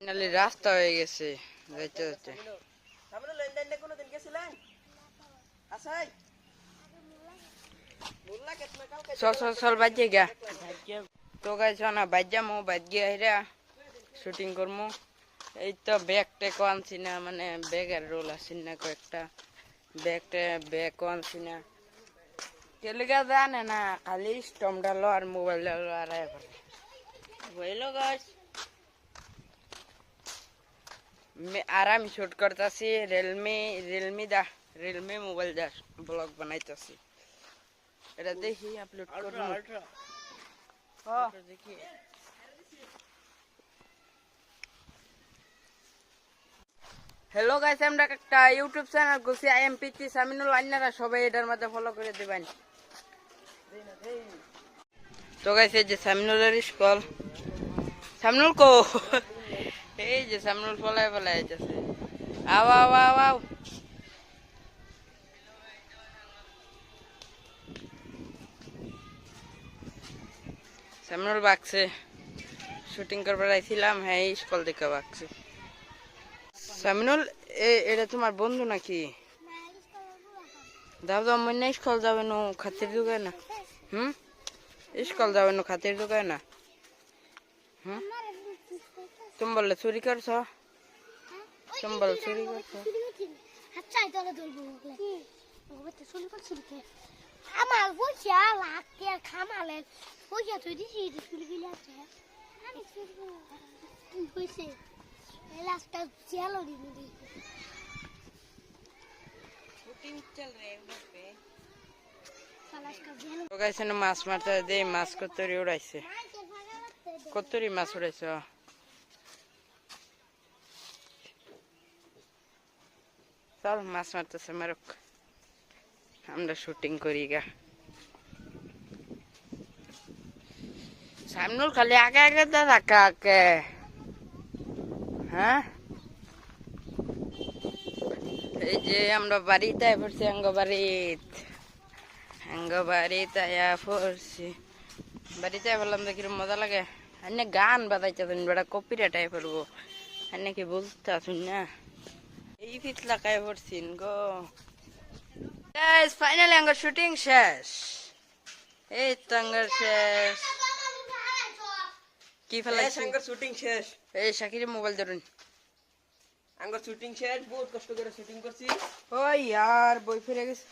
Finally রাস্তা হয়ে গেছে যাইতে যাইতে। চল চল চল বাজে গা তো গাইছ না বাজ্যামো বাজ্যা হেরা শুটিং করমু। এই তো ব্যাগ টেকও আনছি না, মানে ব্যাগের রোল আছি না কয়েকটা, ব্যাগও আনছি না। কেলিগা জানে না, খালি স্টম ডালো আর মোবাইল ডালো আর বুঝলো গাছ। আর আমি শুট করতেছি রিয়েলমি মোবাইল দা ব্লগ বানাইতেছি। এটা দেখি আপলোড করব। দেখি হ্যালো গাইস, আমরা একটা ইউটিউব চ্যানেল করছি আইএমপিটি সামিনুল, আইনারা সবাই এটার মধ্যে ফলো করে দিবেন। তো গাইস এই যে সামিনুলের স্কুল, সামিনুল কো এই যে সামিনুল ফলায় যাচ্ছে। আও আও আও আও সামিনুল বাকছে, শুটিং করবার আইছিলাম, হ্যাঁ স্কুল দেখে বাকছে। সামিনুল এটা তোমার বন্ধু নাকি? দাও দাও মনে স্কুল যাবে না, খাতির ঢুকায় না। স্কুল যাবে না, খাতির ঢুকায় না। তুমি বললে চুরি করছ, তুমি বল চুরি করছ। আমার পয়সা লাগতে আর খামালে পয়সা তুই দিছি চুরি গেলে আছে হয়েছে লাস্টটা চেলো দিদি মাছ মারতে দেই, মাছ কতরি উড়াইছে, কতরি মাছ উড়াইছ। চল মাছ মারতেছে মারুক, আমরা শুটিং করি গা। সামনুল খালি আগে আগে দেখা আগে, হ্যাঁ এই যে আমরা বাড়িতে পড়ছি, বাড়িতে পড়ছি, বাড়িতে বললাম তো কিরম মজা লাগে। আন্নে গান বাজাইতে বেড়া কপিরাইট আয় পড়বো, আন্নে কি বলতে আসুন না। এই পিছলা কায় পড়ছিন গো। ফাইনালি আঙ্গার শুটিং শেষ, এই তো আঙ্গার শেষ। কি ফেলাইছি আঙ্গার শুটিং শেষ। এই শাকিরের মোবাইল ধরুন, আঙ্গার শুটিং শেষ, বহুত কষ্ট করে শুটিং করছি। ও ইয়ার বই ফিরে গেছে।